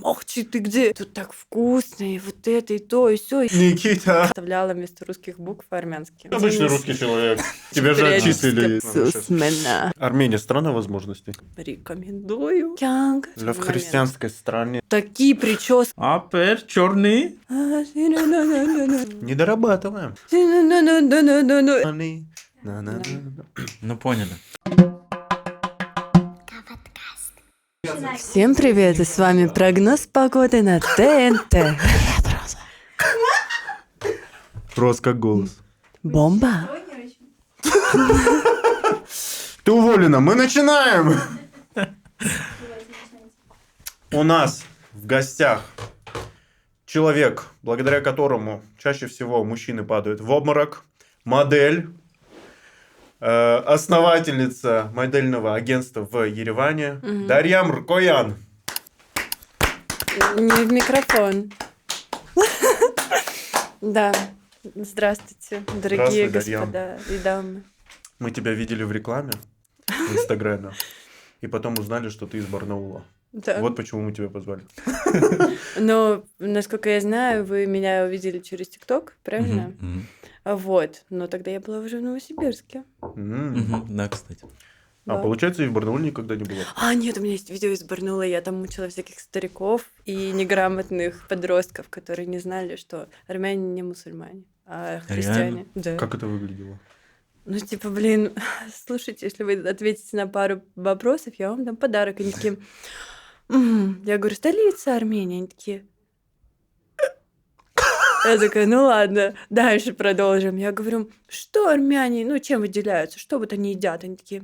Ох, ты где? Тут так вкусно, и вот это, и то, и все. Никита. Вставляла вместо русских букв армянские. Обычный русский человек. Тебя же отчислили. Сусмена. Армения страна возможностей. Рекомендую. В христианской стране. Такие прически. Апер, черный. Не дорабатываем. Ну, поняли. Всем привет, и с вами прогноз погоды на ТНТ. Просто как голос. Бомба. Ты уволена, мы начинаем! У нас в гостях человек, благодаря которому чаще всего мужчины падают в обморок, модель, основательница модельного агентства в Ереване, Дарьям Ркоян. Не в микрофон. Да. Здравствуйте, дорогие Здравствуй, господа и дамы. Мы тебя видели в рекламе в Инстаграме, и потом узнали, что ты из Барнаула. Да. Вот почему мы тебя позвали. Но, насколько я знаю, вы меня увидели через ТикТок, правильно? Вот. Но тогда я была уже в Новосибирске. Да, кстати. А Да. получается, и в Барнауле никогда не было. Нет, у меня есть видео из Барнаула, я там мучила всяких стариков и неграмотных подростков, которые не знали, что армяне не мусульмане, а христиане. Да. Как это выглядело? Ну, типа, блин, слушайте, если вы ответите на пару вопросов, я вам дам подарок. Они такие, я говорю, столица Армении. Они такие, я такая, ну ладно, дальше продолжим. Я говорю, что армяне, ну, чем выделяются, что вот они едят? Они такие,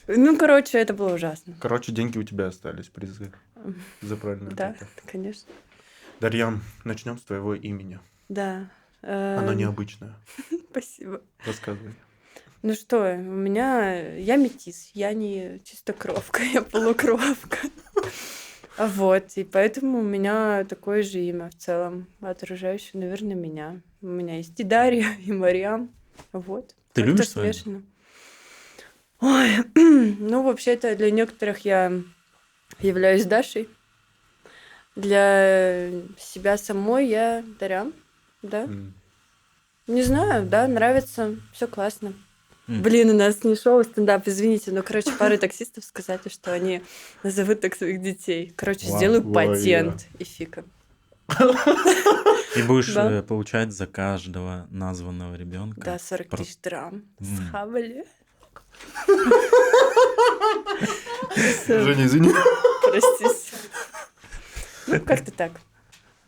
ну, короче, это было ужасно. Короче, деньги у тебя остались, призы за правильный Да, ответ. конечно. Дарьям, начнем с твоего имени. Да. Оно необычное. Спасибо. Рассказывай. Ну что, я метис, я не чистокровка, я полукровка. Вот, и поэтому у меня такое же имя в целом, отражающее, наверное, меня. У меня есть и Дарья, и Марьям. Вот. Ты Как-то любишь свое смешано. Ой, ну, вообще-то для некоторых я являюсь Дашей. Для себя самой я Дарям, да. Не знаю, да, нравится, все классно. Блин, у нас не шоу, стендап, извините, но, короче, пары таксистов сказали, что они назовут так своих детей. Короче, Вау. сделаю Ой, патент, и фика. И будешь Да. получать за каждого названного ребенка. Да, 40 тысяч драм. Схавали. Женя, извини. Простите. Ну, как-то так.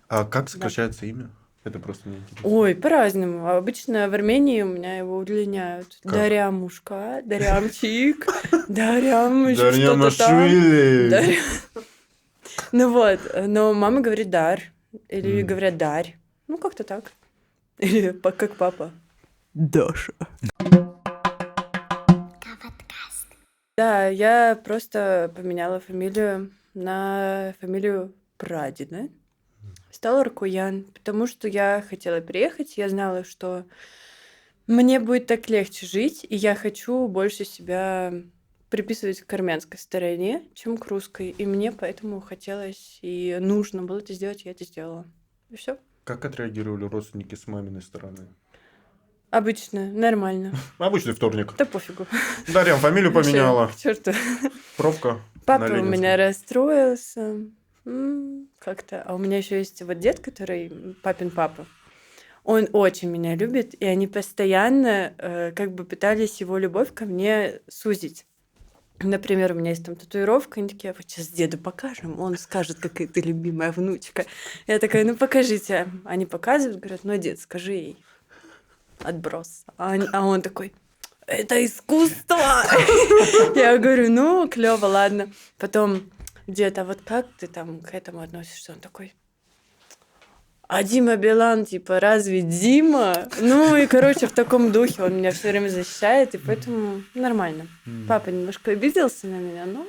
А как сокращается имя? Это просто мне интересно. Ой, по-разному. Обычно в Армении у меня его удлиняют. Как? Дарямушка, Дарямчик, Дарям, ещё Дарьям что-то там. Ашвили. Дарья. Ну вот, но мама говорит Дар, или говорят Дарь. Ну, как-то так. Или как папа. Даша. Да, я просто поменяла фамилию на фамилию прадеда. Стала Ркоян, потому что я хотела переехать. Я знала, что мне будет так легче жить, и я хочу больше себя приписывать к армянской стороне, чем к русской. И мне поэтому хотелось и нужно было это сделать, я это сделала. И все. Как отреагировали родственники с маминой стороны? Обычно, нормально. Обычный вторник. Да пофигу. Дарьям фамилию поменяла. К черту. Пробка. Папа на у Ленинском. меня расстроился. Как-то. А у меня еще есть вот дед, который папин папа. Он очень меня любит, и они постоянно как бы пытались его любовь ко мне сузить. Например, у меня есть там татуировка, они такие, вот сейчас деду покажем, он скажет, какая ты любимая внучка. Я такая, ну покажите. Они показывают, говорят, ну, дед, скажи ей. Отброс. А он такой, это искусство! Я говорю, ну, клево, ладно. Потом, дед, а вот как ты там к этому относишься? Он такой, а Дима Билан, типа, разве Дима? Ну, и, короче, в таком духе он меня все время защищает, и поэтому нормально. Папа немножко обиделся на меня, но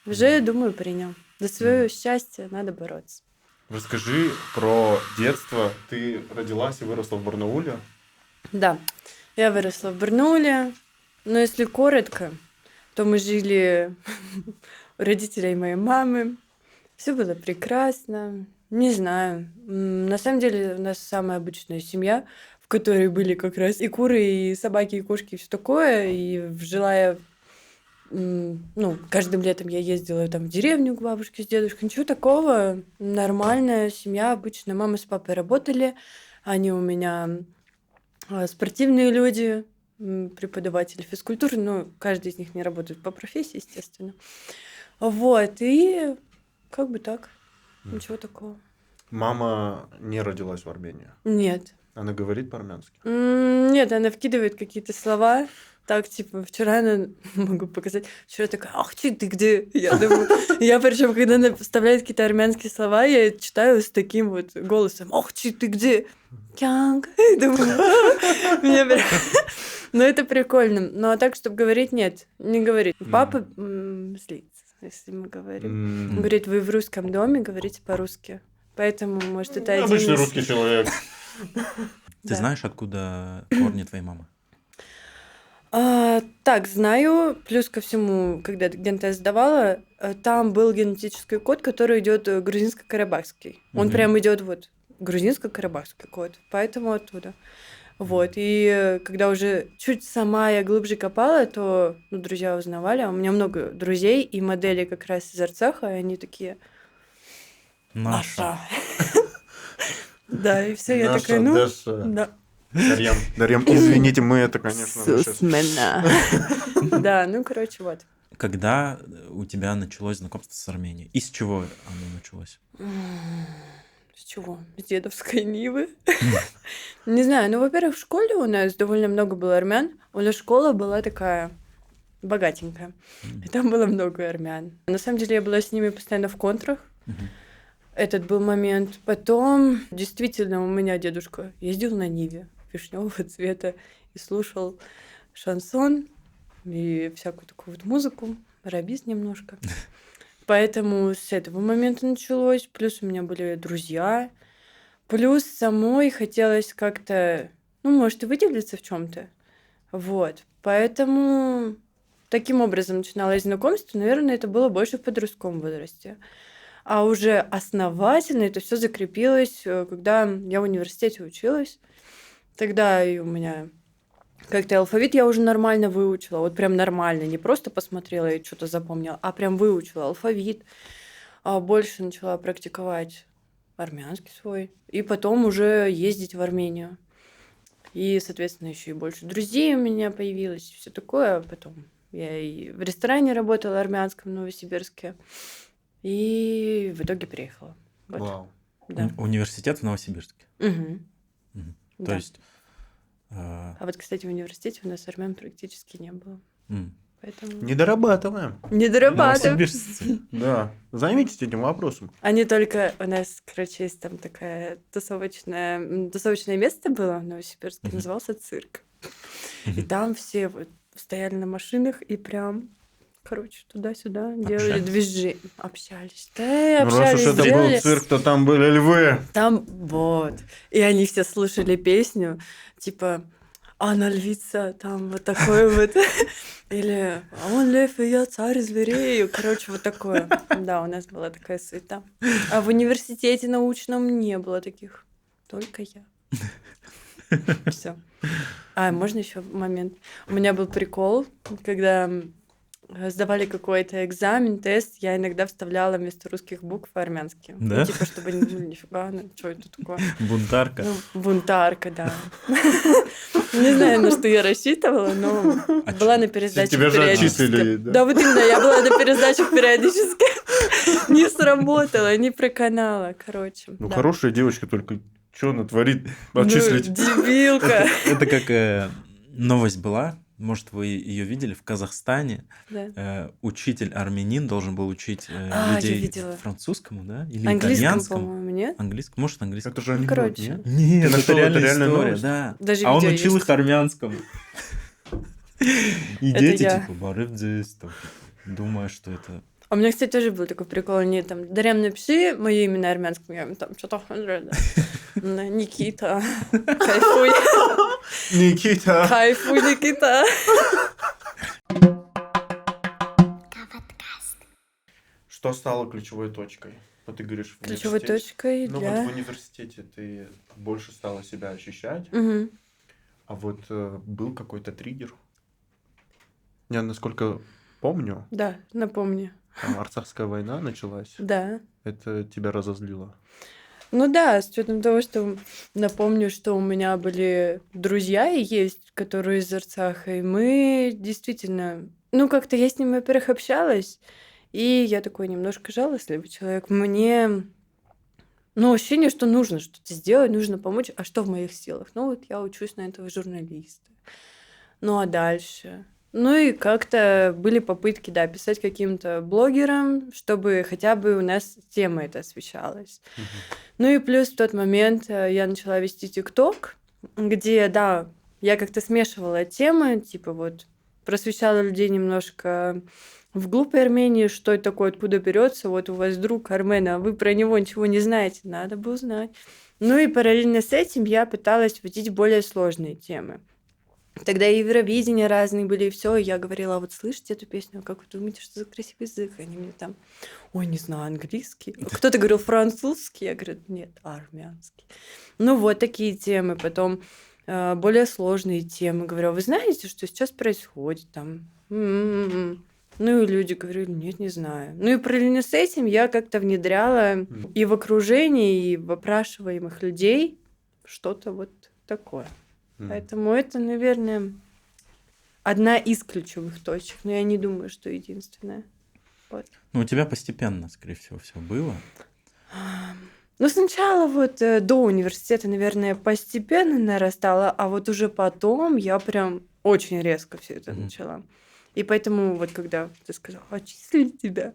уже, думаю, принял. За свое счастье надо бороться. Расскажи про детство. Ты родилась и выросла в Барнауле. Да, я выросла в Барнауле, но если коротко, то мы жили у родителей моей мамы. Все было прекрасно. Не знаю. На самом деле у нас самая обычная семья, в которой были как раз и куры, и собаки, и кошки, и все такое. И жила я, ну, каждым летом я ездила там в деревню к бабушке с дедушкой. Ничего такого. Нормальная семья обычно. Мама с папой работали. Они у меня спортивные люди, преподаватели физкультуры. Но каждый из них не работает по профессии, естественно. Вот. И как бы так. Ничего такого. Мама не родилась в Армении. Нет. Она говорит по-армянски. Нет, она вкидывает какие-то слова. Так, типа, вчера она, могу показать, вчера такая, ах, ты где? Я думаю, я причем, когда она вставляет какие-то армянские слова, я читаю с таким вот голосом, ах, ты где? Кянг. Думаю, меня прям... Ну, это прикольно. Ну, а так, чтобы говорить, нет, не говорит. Папа злится, если мы говорим. Говорит, вы в русском доме говорите по-русски. Поэтому, может, это один Обычный из... русский человек. Ты знаешь, откуда корни твоей мамы? Так, знаю. Плюс ко всему, когда гентест сдавала, там был генетический код, который идет грузинско-карабахский. Он прям идет вот грузинско-карабахский код, поэтому оттуда. Вот. И когда уже чуть сама я глубже копала, то друзья узнавали. А у меня много друзей и моделей как раз из Арцаха, и они такие... Наша. Да, и все, я такая, ну... Да. Дарьям, извините, мы это, конечно, Сусмена. Да, ну, короче, вот. Когда у тебя началось знакомство с Арменией? И с чего оно началось? С чего? С дедовской Нивы? Не знаю, ну, во-первых, в школе у нас довольно много было армян. У нас школа была такая богатенькая. И там было много армян. На самом деле, я была с ними постоянно в контрах. Этот был момент. Потом, действительно, у меня дедушка ездил на Ниве вишневого цвета и слушал шансон и всякую такую вот музыку, арабиз немножко. Поэтому с этого момента началось. Плюс у меня были друзья. Плюс самой хотелось как-то, ну, может, и выделиться в чем-то. Вот. Поэтому таким образом начиналось знакомство. Наверное, это было больше в подростковом возрасте. А уже основательно это все закрепилось, когда я в университете училась. Тогда и у меня как-то алфавит я уже нормально выучила. Вот прям нормально. Не просто посмотрела и что-то запомнила, а прям выучила алфавит. А больше начала практиковать армянский свой. И потом уже ездить в Армению. И, соответственно, еще и больше друзей у меня появилось. Все такое. А потом я и в ресторане работала армянском в Новосибирске. И в итоге переехала. Вот. Вау. Да. Университет в Новосибирске. Мгм. То Да. есть... А вот, кстати, в университете у нас армян практически не было. Поэтому Не дорабатываем. не дорабатываем. Новосибирсцы. Да. Займитесь этим вопросом. Они только... У нас, короче, есть там такое тусовочное место было в Новосибирске, назывался «Цирк». И там все вот стояли на машинах и прям... Короче, туда-сюда делали Общались. движения. Общались. Да, Ну, раз общались, уж это был делали. цирк, то там были львы. Там вот. И они все слушали песню, типа «Она львица», там вот такой вот. Или «А он лев, и я царь зверей». Короче, вот такое. Да, у нас была такая суета. А в университете научном не было таких. Только я. Все. А, можно еще момент? У меня был прикол, когда сдавали какой-то экзамен, тест, я иногда вставляла вместо русских букв армянские. Да? Ну, типа, чтобы нифига, что это такое? Бунтарка. Ну, бунтарка, да. Не знаю, на что я рассчитывала, но была на пересдаче Тебя же отчислили, периодически. да? Да, вот именно, я была на пересдаче периодически. Не сработала, не проканала, короче. Ну, да. хорошая девочка, только что она творит? Ну, Отчислить. дебилка. Это как новость была, может, вы ее видели, в Казахстане Да. учитель армянин должен был учить я людей видела. французскому, да? Или Английском, итальянскому. по-моему, нет? Английскому, может, английскому. Это же анекдот, короче. нет? Нет, Ты это нашел, это реальная реальная история, новость? да. Даже А он видео учил есть. их армянскому. И Это дети я. типа барып здесь, там, думая, что это... А у меня, кстати, тоже был такой прикол. Они там, Дарьям, напиши мое имя на армянском. Я им там что-то... Никита. Кайфуй. Никита. Кайфуй, Никита. Что стало ключевой точкой? Вот ты говоришь, в Ключевой университете. точкой Ну вот для... в университете ты больше стала себя ощущать, Мгм. а вот был какой-то триггер. Я, насколько помню, Да, напомни. Арцахская война началась. Да. Это тебя разозлило. Ну да, с учетом того, что напомню, что у меня были друзья и есть, которые из Арцаха, и мы действительно, ну как-то я с ними, во-первых, общалась, и я такой немножко жалостливый человек. Мне, ну, ощущение, что нужно что-то сделать, нужно помочь, а что в моих силах? Ну вот я учусь на этого журналиста. Ну а дальше? Ну и как-то были попытки, да, писать каким-то блогерам, чтобы хотя бы у нас тема эта освещалась. Мгм. Ну и плюс в тот момент я начала вести ТикТок, где, да, я как-то смешивала темы, типа вот просвещала людей немножко вглубь Армении, что это такое, откуда берется. Вот у вас друг Армен, а вы про него ничего не знаете, надо бы узнать. Ну и параллельно с этим я пыталась вводить более сложные темы. Тогда и Евровидения разные были, и все. И я говорила: «А вот слышите эту песню? Как вы думаете, что за красивый язык?» Они мне там: «Ой, не знаю, английский». Кто-то говорил французский, я говорю: «Нет, армянский». Ну вот такие темы. Потом более сложные темы. Говорю: «А вы знаете, что сейчас происходит там?» Ну и люди говорили: «Нет, не знаю». Ну и параллельно с этим я как-то внедряла и в окружении, и в опрашиваемых людей что-то вот такое. Поэтому это, наверное, одна из ключевых точек, но я не думаю, что единственная. Вот. Ну, у тебя постепенно, скорее всего, все было. Ну, сначала вот до университета, наверное, постепенно нарастало, а вот уже потом я прям очень резко все это Мгм. начала. И поэтому вот когда ты сказал: «Отчислили тебя»,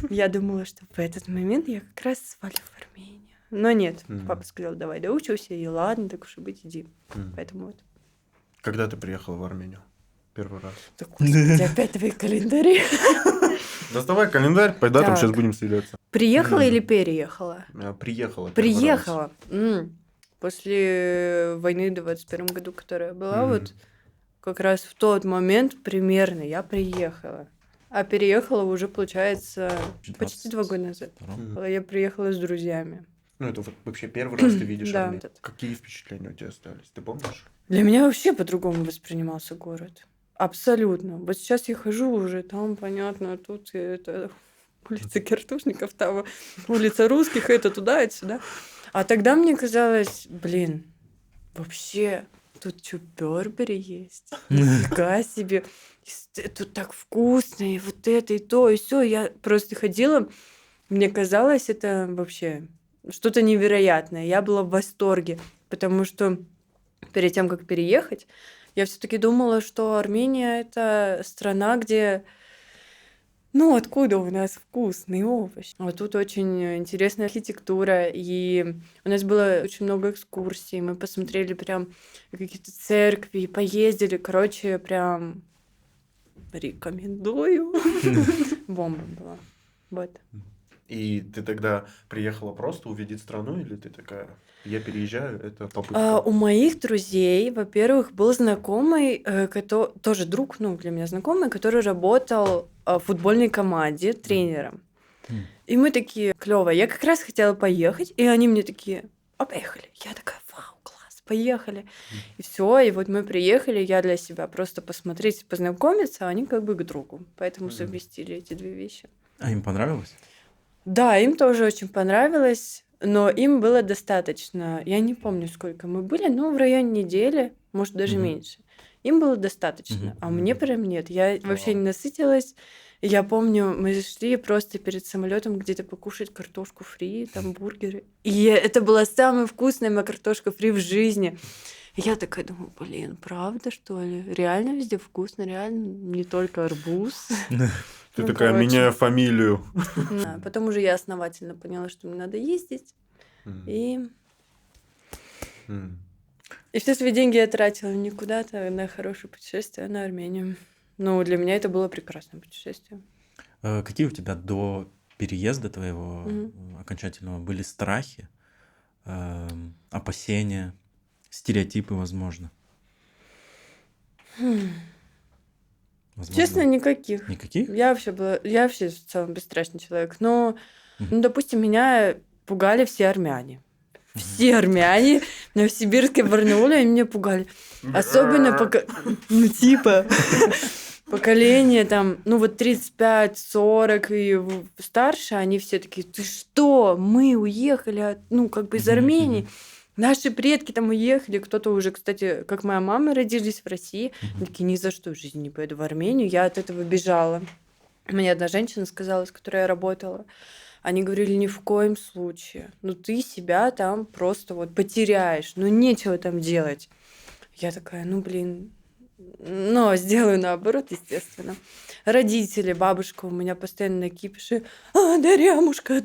я думала, что в этот момент я как раз свалю в Армению. Но нет, папа сказал: «Давай доучивайся», и ладно, так уж и быть, иди. Поэтому вот. Когда ты приехала в Армению? Первый раз. Да, господи, опять твои календари. Доставай календарь, пойда там сейчас Так. будем светиться. Приехала или переехала? Приехала первый раз. Приехала. После войны в 21 году, которая была, вот как раз в тот момент примерно я приехала. А переехала уже, получается, почти 2 года назад. Я приехала с друзьями. Ну, это вот вообще первый раз ты видишь Да. Армению. Какие впечатления у тебя остались? Ты помнишь? Для меня вообще по-другому воспринимался город. Абсолютно. Вот сейчас я хожу уже, там, понятно, тут это улица Картушников, там улица Русских, это туда, это сюда. А тогда мне казалось, блин, вообще тут что, Бёрбери есть? Нифига себе. Тут так вкусно, и вот это, и то, и все. Я просто ходила, мне казалось, это вообще что-то невероятное. Я была в восторге, потому что перед тем, как переехать, я все-таки думала, что Армения это страна, где, ну, откуда у нас вкусный овощ. А тут очень интересная архитектура, и у нас было очень много экскурсий, мы посмотрели прям какие-то церкви, поездили, короче, прям рекомендую. Бомба была. Вот. И ты тогда приехала просто увидеть страну, или ты такая, я переезжаю, это попытка? У моих друзей, во-первых, был знакомый, тоже друг, ну, для меня знакомый, который работал в футбольной команде тренером. И мы такие: клево. Я как раз хотела поехать, и они мне такие: «А поехали». Я такая: «Вау, класс, поехали». И все, и вот мы приехали, я для себя просто посмотреть, познакомиться, а они как бы к другу. Поэтому совместили эти две вещи. А им понравилось? Да, им тоже очень понравилось, но им было достаточно. Я не помню, сколько мы были, но в районе недели, может, даже меньше. Им было достаточно, а мне прям нет. Я вообще не насытилась. Я помню, мы зашли просто перед самолетом где-то покушать картошку фри, там бургеры. И это была самая вкусная моя картошка фри в жизни. И я такая думаю: блин, правда, что ли? Реально везде вкусно, реально не только арбуз. Ты Ну, такая, короче. меняю фамилию. Да, потом уже я основательно поняла, что мне надо ездить. И все свои деньги я тратила не куда-то на хорошее путешествие, а на Армению. Ну, для меня это было прекрасное путешествие. Какие у тебя до переезда твоего окончательного были страхи, опасения, стереотипы, возможно? Возможно. Честно, никаких. Никаких? Я вообще в целом бесстрашный человек. Но, Мгм. допустим, меня пугали все армяне. Все армяне в Новосибирске, Барнауле, они меня пугали. Особенно ну, типа, поколение там, ну вот 35-40 и старше, они все такие, ты что, мы уехали, ну как бы из Мгм, Армении. мгм. Наши предки там уехали, кто-то уже, кстати, как моя мама, родились в России. Они Мгм. такие, ни за что в жизни не поеду в Армению. Я от этого бежала. Мне одна женщина сказала, с которой я работала. Они говорили, ни в коем случае. Ну, ты себя там просто вот потеряешь. Ну, нечего там делать. Я такая, ну, блин. Но сделаю наоборот, естественно. Родители, бабушка у меня постоянно на кипише. Дарямушка,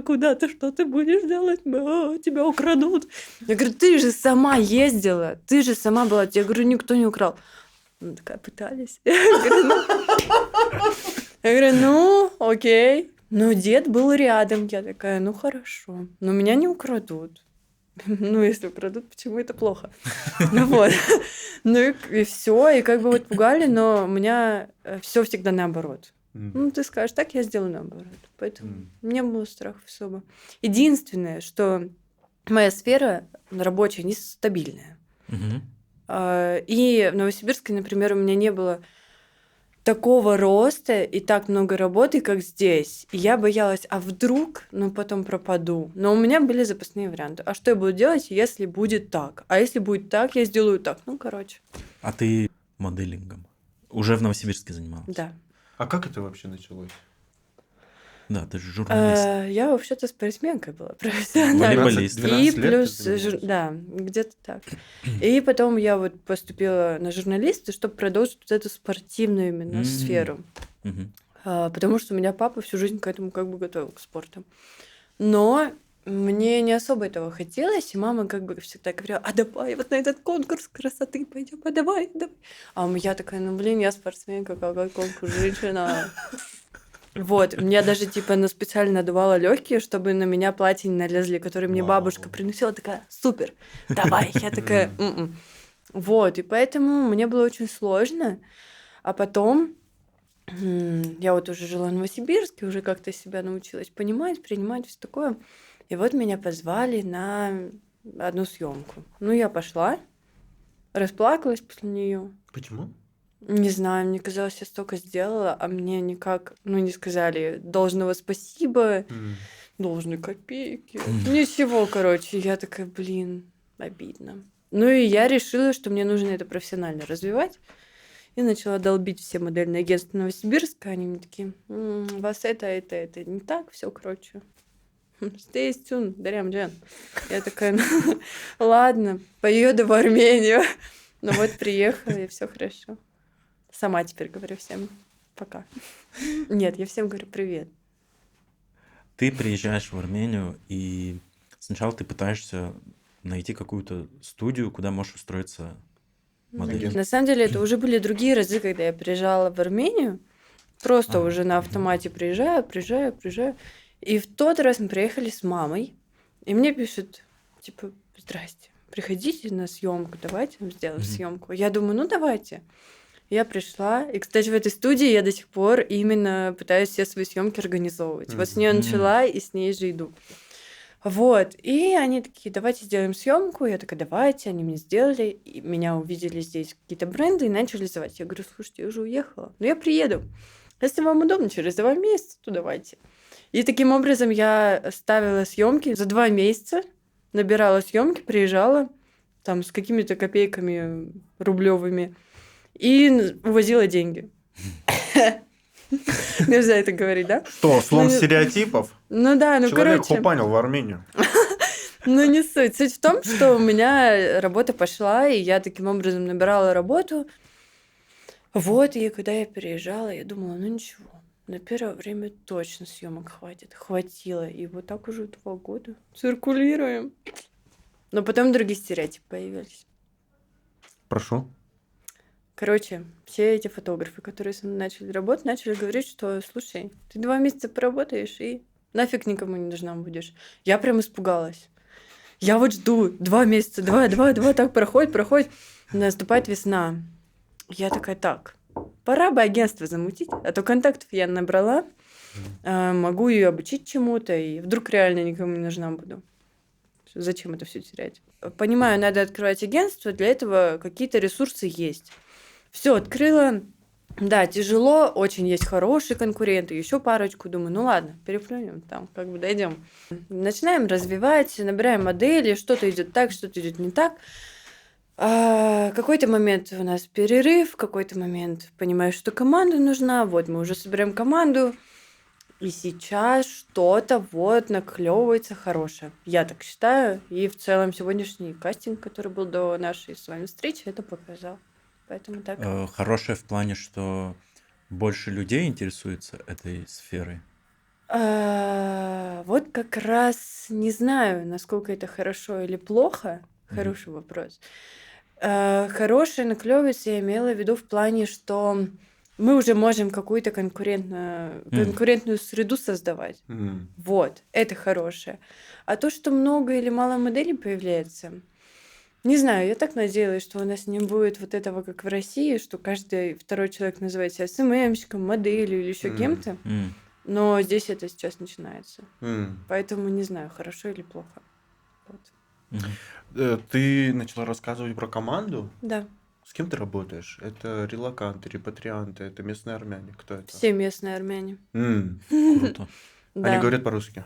куда ты, что ты будешь делать? Тебя украдут. Я говорю, ты же сама ездила, ты же сама была. Я говорю, никто не украл. Она такая, пытались. Я говорю, ну, окей. Но дед был рядом. Я такая, ну, хорошо. Но меня не украдут. Ну, если украдут, почему это плохо? Ну вот. Ну и все. И как бы вот пугали, но у меня все всегда наоборот. Ну, ты скажешь, так я сделаю наоборот. Поэтому не было страхов особо. Единственное, что моя сфера рабочая нестабильная. Мгм. И в Новосибирске, например, у меня не было такого роста и так много работы, как здесь. И я боялась, а вдруг, ну, потом пропаду. Но у меня были запасные варианты. А что я буду делать, если будет так? А если будет так, я сделаю так. Ну, короче, А ты моделингом уже в Новосибирске занималась? да. А как это вообще началось? Да, ты же журналист. Я вообще-то спортсменкой была профессиональной. Волейболист. 12 И лет плюс, ты занималась? да, где-то так. И потом я вот поступила на журналиста, чтобы продолжить вот эту спортивную именно М. сферу. Мгм. Потому что у меня папа всю жизнь к этому как бы готовил, к спорту. Но мне не особо этого хотелось, и мама как бы всегда говорила, а давай вот на этот конкурс красоты пойдем, а давай. А я такая, ну блин, я спортсменка, какой конкурс, женщина. Вот, мне даже типа она специально надувала легкие, чтобы на меня платье не налезли, которые мне бабушка Вау. приносила, такая, супер, давай, я такая, «М-м». Вот, и поэтому мне было очень сложно, а потом я вот уже жила в Новосибирске, уже как-то себя научилась понимать, принимать, все такое. И вот меня позвали на одну съемку. Ну, я пошла, расплакалась после нее. Почему? Не знаю, мне казалось, я столько сделала, а мне никак, ну, не сказали должного спасибо, должны копейки. Ничего, короче. Я такая, блин, обидно. Ну, и я решила, что мне нужно это профессионально развивать. И начала долбить все модельные агентства Новосибирска. Они мне такие, у вас это не так, все, короче. Stay tuned, Дарьям Джан. Я такая, ну, ладно, поеду в Армению. Ну вот приехала, и все хорошо. Сама теперь говорю всем пока. Нет, я всем говорю привет. Ты приезжаешь в Армению, и сначала ты пытаешься найти какую-то студию, куда можешь устроиться моделью. На самом деле, это уже были другие разы, когда я приезжала в Армению. Просто уже на автомате приезжаю. И в тот раз мы приехали с мамой, и мне пишут, типа, здрасте, приходите на съемку, давайте сделаем съемку. Я думаю, ну давайте. Я пришла, и, кстати, в этой студии я до сих пор именно пытаюсь все свои съемки организовывать. Вот с нее начала, и с ней же иду. Вот, и они такие, давайте сделаем съемку. Я такая, давайте, они мне сделали. И меня увидели здесь какие-то бренды и начали звать. Я говорю, слушайте, я уже уехала, но я приеду. Если вам удобно, через 2 месяца, то давайте. И таким образом я ставила съемки за 2 месяца, набирала съемки, приезжала там с какими-то копейками рублевыми и увозила деньги. Нельзя это говорить, да? Что, слом стереотипов? Ну да, ну Человек короче. хупанил в Армению. Ну не суть. Суть в том, что у меня работа пошла, и я таким образом набирала работу. Вот, и когда я переезжала, я думала, ну ничего, на первое время точно съемок хватит. Хватило. И вот так уже 2 года циркулируем. Но потом другие стереотипы появились. Прошу. Короче, все эти фотографы, которые со мной начали работать, начали говорить, что, слушай, ты 2 месяца поработаешь и нафиг никому не нужна будешь. Я прям испугалась. Я вот жду 2 месяца, 2, так проходит. Наступает весна. Я такая, так, пора бы агентство замутить, а то контактов я набрала, могу ее обучить чему-то, и вдруг реально никому не нужна буду. Зачем это все терять? Понимаю, надо открывать агентство, для этого какие-то ресурсы есть. Все открыла. Да, тяжело, очень есть хорошие конкуренты, еще парочку, думаю, ну ладно, переплюнем, там, как бы дойдем. Начинаем развивать, набираем модели, что-то идет так, что-то идет не так. Какой-то момент у нас перерыв, в какой-то момент понимаешь, что команда нужна, вот мы уже собираем команду, и сейчас что-то вот наклевывается хорошее. Я так считаю, и в целом сегодняшний кастинг, который был до нашей с вами встречи, это показал. Поэтому так. Хорошее в плане, что больше людей интересуется этой сферой. Вот как раз не знаю, насколько это хорошо или плохо. Хороший вопрос. Хорошее наклевывается, я имела в виду в плане, что мы уже можем какую-то конкурентную среду создавать. Вот, это хорошее. А то, что много или мало моделей появляется, не знаю, я так надеялась, что у нас не будет вот этого, как в России, что каждый второй человек называет себя СММщиком, моделью или еще кем-то. Но здесь это сейчас начинается. Поэтому не знаю, хорошо или плохо. Вот. Ты начала рассказывать про команду. Да. С кем ты работаешь? Это релоканты, репатрианты, это местные армяне? Кто это? Все местные армяне. Круто. Да. Они говорят по-русски?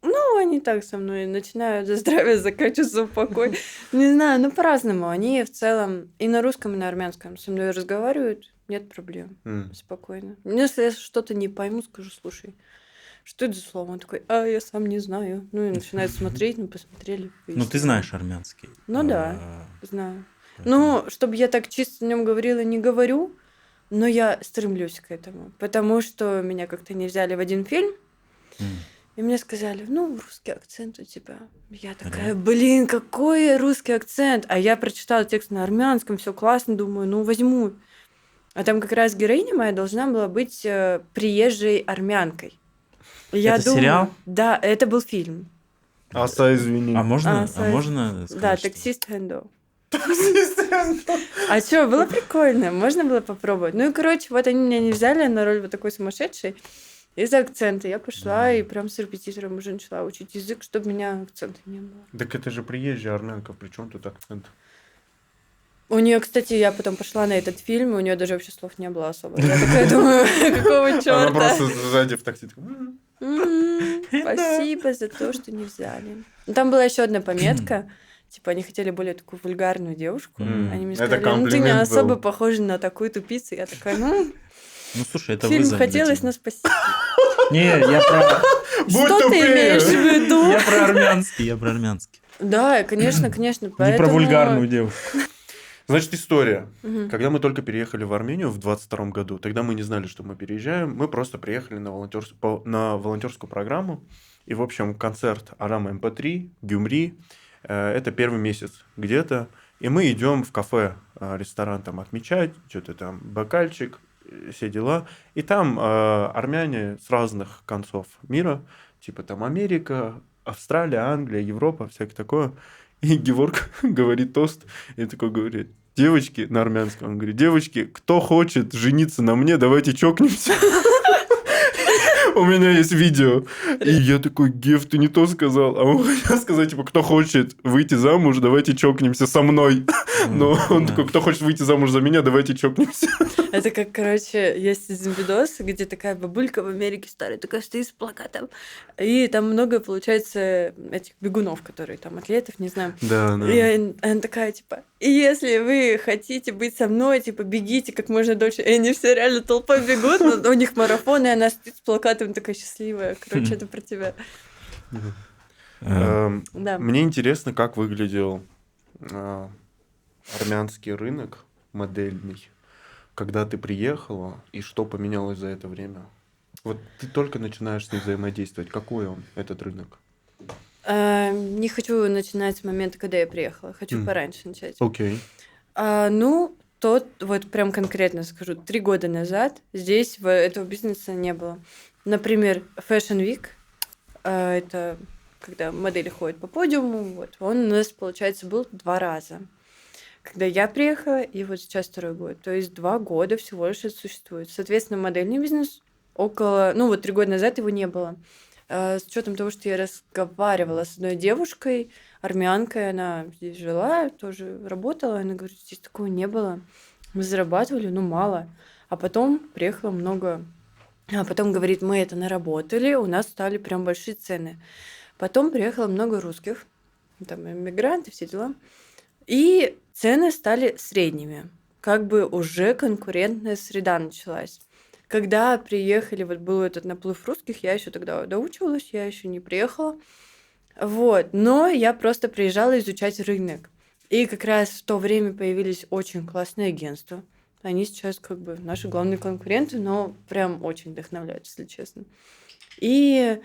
Ну, они так со мной начинают за здравие, заканчиваются в покой. Не знаю, ну по-разному. Они в целом и на русском, и на армянском со мной разговаривают. Нет проблем. Спокойно. Если я что-то не пойму, скажу, слушай, что это за слово? Он такой, я сам не знаю. Ну и начинает смотреть, мы посмотрели. Ну, ты знаешь армянский. Ну да, знаю. Ну, чтобы я так чисто о нем говорила, не говорю, но я стремлюсь к этому. Потому что меня как-то не взяли в один фильм, и мне сказали, ну, русский акцент у тебя. Я такая, блин, какой русский акцент? А я прочитала текст на армянском, все классно, думаю, ну, возьму. А там как раз героиня моя должна была быть приезжей армянкой. Это сериал? Да, это был фильм. Извини. А можно сказать, Да, что- таксист Хэндо. А что, было прикольно, можно было попробовать. Ну и, короче, вот они меня не взяли на роль вот такой сумасшедшей из-за акцента. Я пошла и прям с репетитором уже начала учить язык, чтобы у меня акцента не было. Так это же приезжая армянка, при чем тут акцент? У нее, кстати, я потом пошла на этот фильм, и у нее даже вообще слов не было особо. Я такая думаю, какого Она черта? просто сзади в такси. Спасибо за то, что не взяли. Ну, там была еще одна пометка. Типа, они хотели более такую вульгарную девушку. Они мне Это сказали, ну ты не комплимент особо был. похожа на такую тупицу. Я такая, ну, Ну, слушай, это фильм вызов для хотелось, тебя. но спасибо. Не, я про... Будь Что ты тупее. имеешь в виду? Я про армянский. Да, конечно. Не про Поэтому... вульгарную девушку. Значит, история. Мгм. Когда мы только переехали в Армению в 22 году, тогда мы не знали, что мы переезжаем. Мы просто приехали на волонтерскую программу. И, в общем, концерт Арама МП3, Гюмри. Это первый месяц где-то. И мы идем в кафе, ресторан там отмечать, что-то там, бокальчик, все дела. И там армяне с разных концов мира, типа там Америка, Австралия, Англия, Европа, всякое такое. И Геворг говорит тост, и такой говорит, девочки, на армянском, он говорит, девочки, кто хочет жениться на мне, давайте чокнемся. У меня есть видео. И я такой, Гев, ты не то сказал. А он хотел сказать, типа, кто хочет выйти замуж, давайте чокнемся со мной. Но он такой, кто хочет выйти замуж за меня, давайте чокнемся. Это как, короче, есть один видос, где такая бабулька в Америке старая, такая стоит с плакатом. И там много, получается, этих бегунов, которые там атлетов, не знаю. Да, И она такая, типа, и если вы хотите быть со мной, типа, бегите как можно дольше. И они все реально толпой бегут, но у них марафон, и она стоит с плакатом такая счастливая. Короче, это про тебя. Да. Мне интересно, как выглядел армянский рынок модельный, когда ты приехала, и что поменялось за это время? Вот ты только начинаешь с ним взаимодействовать. Какой он, этот рынок? Не хочу начинать с момента, когда я приехала. Хочу пораньше начать. Окей. Ну, вот прям конкретно скажу, 3 года назад здесь этого бизнеса не было. Например, Fashion Week, это когда модели ходят по подиуму, вот, он у нас, получается, был 2 раза. когда я приехала, и вот сейчас второй год. То есть 2 года всего лишь это существует. Соответственно, модельный бизнес около... Ну, вот 3 года назад его не было. С учетом того, что я разговаривала с одной девушкой, армянкой, она здесь жила, тоже работала, она говорит, здесь такого не было. Мы зарабатывали, ну, мало. А потом приехало много... А потом, говорит, мы это наработали, у нас стали прям большие цены. Потом приехало много русских, там, иммигранты, все дела. И цены стали средними. Как бы уже конкурентная среда началась. Когда приехали, вот был этот наплыв русских, я еще тогда доучивалась, я еще не приехала. Вот. Но я просто приезжала изучать рынок. И как раз в то время появились очень классные агентства. Они сейчас как бы наши главные конкуренты, но прям очень вдохновляют, если честно. И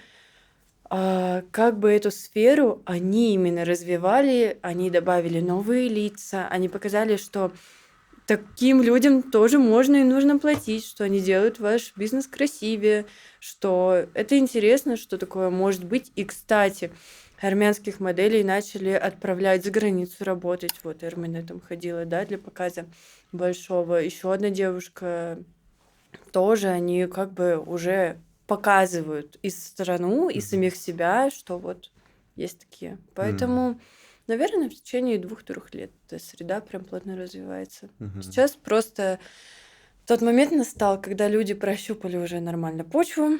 как бы эту сферу они именно развивали, они добавили новые лица, они показали, что таким людям тоже можно и нужно платить, что они делают ваш бизнес красивее, что это интересно, что такое может быть. И, кстати, армянских моделей начали отправлять за границу работать. Вот Эрмина там ходила, да, для показа большого. Еще одна девушка тоже, они как бы уже показывают и страну, и самих себя, что вот есть такие. Поэтому, наверное, в течение 2-3 лет эта среда прям плотно развивается. Сейчас просто тот момент настал, когда люди прощупали уже нормально почву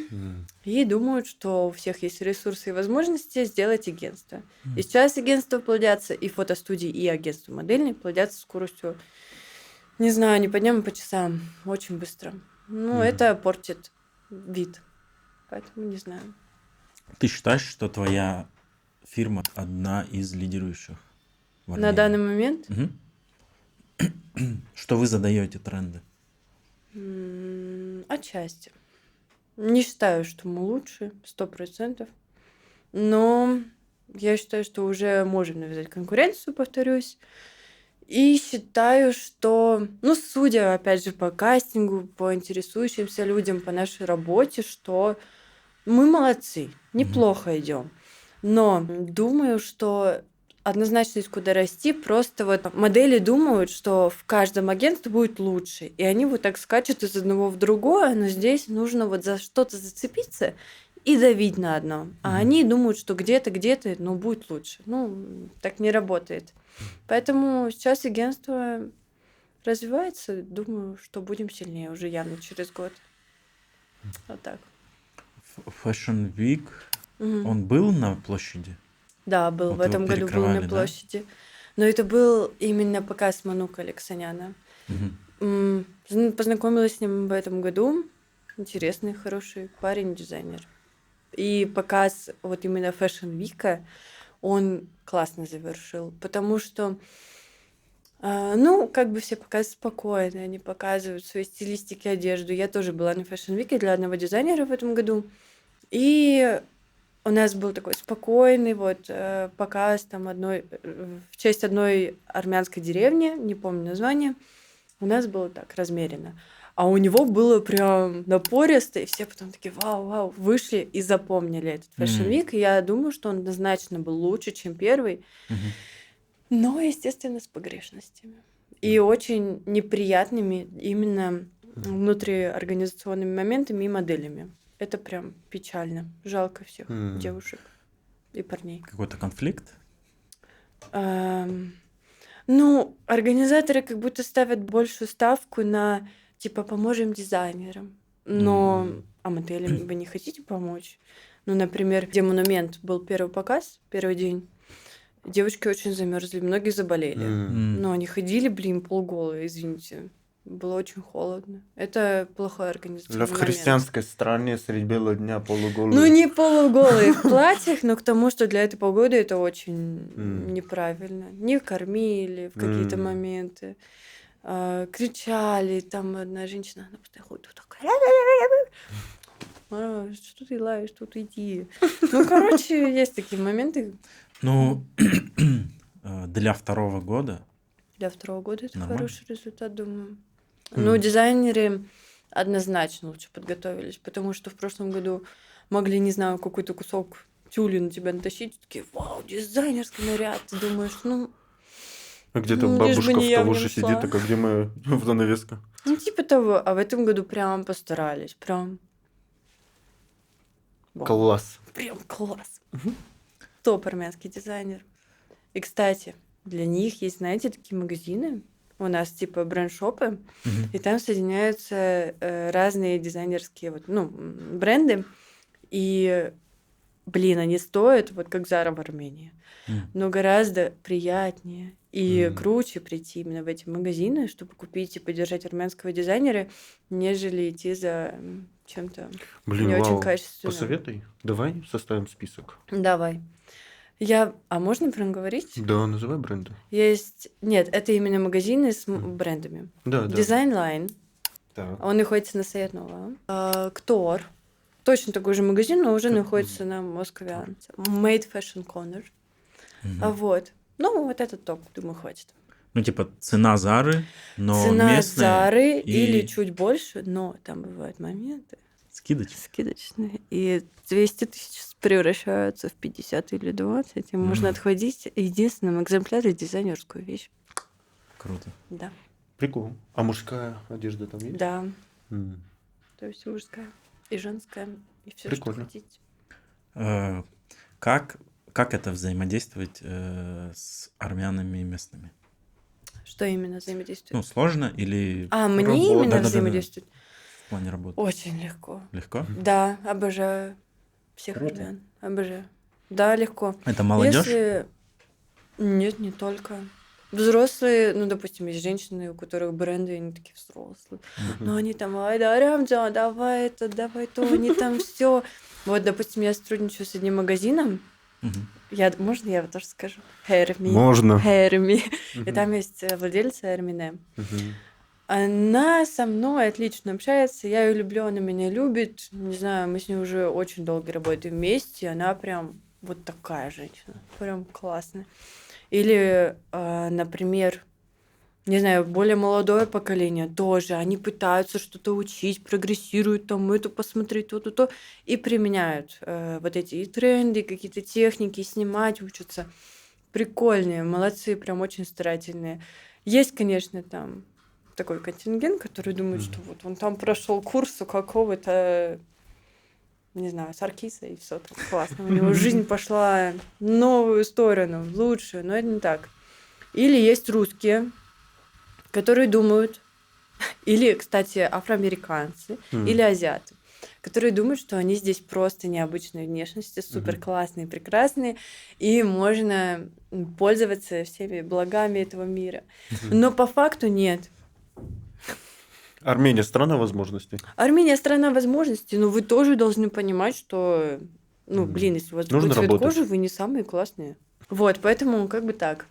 и думают, что у всех есть ресурсы и возможности сделать агентство. И сейчас агентства плодятся, и фотостудии, и агентства модельные плодятся скоростью, не знаю, не по дням, а по часам, очень быстро. Ну, это портит вид. Поэтому не знаю. Ты считаешь, что твоя фирма одна из лидирующих в На Армении? данный момент Что вы задаете тренды? Отчасти. Не считаю, что мы лучше, 100%. Но я считаю, что уже можем навязать конкуренцию, повторюсь. И считаю, что, ну, судя, опять же, по кастингу, по интересующимся людям, по нашей работе, что мы молодцы, неплохо идем. Но думаю, что однозначно есть куда расти. Просто вот модели думают, что в каждом агентстве будет лучше. И они вот так скачут из одного в другое, но здесь нужно вот за что-то зацепиться и давить на одно. А они думают, что где-то, ну, будет лучше. Ну, так не работает. Поэтому сейчас агентство развивается. Думаю, что будем сильнее уже явно через год. Вот так. Fashion Week, Мгм. он был на площади? Да, был Вот в его этом году был перекрывали, на да? площади. Но это был именно показ Манука Алексаняна. Познакомилась с ним в этом году. Интересный, хороший парень, дизайнер. И показ вот именно Fashion Week он классно завершил, потому что, ну, как бы все показы спокойные, они показывают свои стилистики, одежду. Я тоже была на Fashion Week для одного дизайнера в этом году. И у нас был такой спокойный вот показ там в честь одной армянской деревни, не помню название. У нас было так размеренно. А у него было прям напористо, и все потом такие вау, вышли и запомнили этот Fashion Week. И я думаю, что он однозначно был лучше, чем первый, но, естественно, с погрешностями. И очень неприятными именно внутриорганизационными моментами и моделями. Это прям печально. Жалко всех девушек и парней. Какой-то конфликт? Ну, организаторы как будто ставят большую ставку на, типа, поможем дизайнерам. Но, а моделям вы не хотите помочь? Ну, например, где Монумент был первый показ, первый день, девочки очень замерзли, многие заболели. Но они ходили, полголые, извините. Было очень холодно. Это плохой организационный В момент. христианской стране средь бела дня полуголые. Ну, не полуголые в платьях, но к тому, что для этой погоды это очень неправильно. Не кормили в какие-то моменты. Кричали. Там одна женщина, она постоянно ходит вот такая. Что ты лаешь, тут иди. Ну, короче, есть такие моменты. Ну, для второго года Для второго года это нормально. хороший результат, думаю. Ну, дизайнеры однозначно лучше подготовились, потому что в прошлом году могли, не знаю, какой-то кусок тюля на тебя натащить, такие, вау, дизайнерский наряд. Ты думаешь, ну, А где-то Ну, лишь бы бабушка не в я в Тавуше нем сидит, шла. такая, где моя занавеска? Ну, типа того. А в этом году прям постарались. Прям вау. Класс. Прям класс. Мгм. Топ армянский дизайнер. И, кстати, для них есть, знаете, такие магазины. У нас типа бренд-шопы, Мгм. и там соединяются разные дизайнерские вот, ну, бренды. И, блин, они стоят вот как Зара в Армении. М. Но гораздо приятнее и М. круче прийти именно в эти магазины, чтобы купить и поддержать армянского дизайнера, нежели идти за чем-то Блин, не очень вау. качественным. Посоветуй. Давай составим список. Давай. А можно прям говорить? Да, называй бренды. Есть... Нет, это именно магазины с брендами. Да, да. Дизайн-лайн. Так. Он находится на Саятнова. Ктор. Точно такой же магазин, но уже Как- находится на Москвианце. Made Fashion Corner. Мгм. Вот. Ну, вот этот топ, думаю, хватит. Ну, типа, цена Зары, но Цена местная Зары и или чуть больше, но там бывают моменты скидочка. скидочные. И 200 тысяч превращаются в 50 или 20. И можно отходить единственным экземпляре дизайнерскую вещь. Круто. Да. Прикол. А мужская одежда там есть? Да. М. То есть и мужская, и женская, и все, что Прикольно. хотите. Э, Как это взаимодействовать с армянами местными? Что именно взаимодействует? Ну, сложно или Мне работа. именно Да-да-да-да. взаимодействовать? в плане работы? Очень легко. Легко? Да, обожаю всех Круто. армян. Обожаю. Да, легко. Это молодежь? Если... Нет, не только. Взрослые, ну, допустим, есть женщины, у которых бренды, они такие взрослые. Но они там, ай, да, Рамджан, давай это, давай то, они там все. Вот, допустим, я сотрудничаю с одним магазином. Мгм. Можно я тоже скажу? Hermi. Можно. Hermi. И Мгм. там есть владельца Hermine. Мгм. Она со мной отлично общается, я ее люблю, она меня любит. Не знаю, мы с ней уже очень долго работаем вместе, она прям вот такая женщина, прям классная. Или, например, не знаю, более молодое поколение тоже, они пытаются что-то учить, прогрессируют, там это посмотреть, то, и применяют вот эти и тренды, какие-то техники, снимать учатся. Прикольные, молодцы, прям очень старательные. Есть, конечно, там такой контингент, который думает, что вот он там прошел курс у какого-то, не знаю, Саркиса, и все там классно. У него жизнь пошла в новую сторону, в лучшую, но это не так. Или есть русские, которые думают, или, кстати, афроамериканцы, или азиаты, которые думают, что они здесь просто необычной внешности, супер классные, прекрасные, и можно пользоваться всеми благами этого мира. Но по факту нет. Армения страна возможностей. Армения страна возможностей, но вы тоже должны понимать, что, ну, блин, если у вас Нужно другой цвет работать. кожи, вы не самые классные. Вот, поэтому как бы так.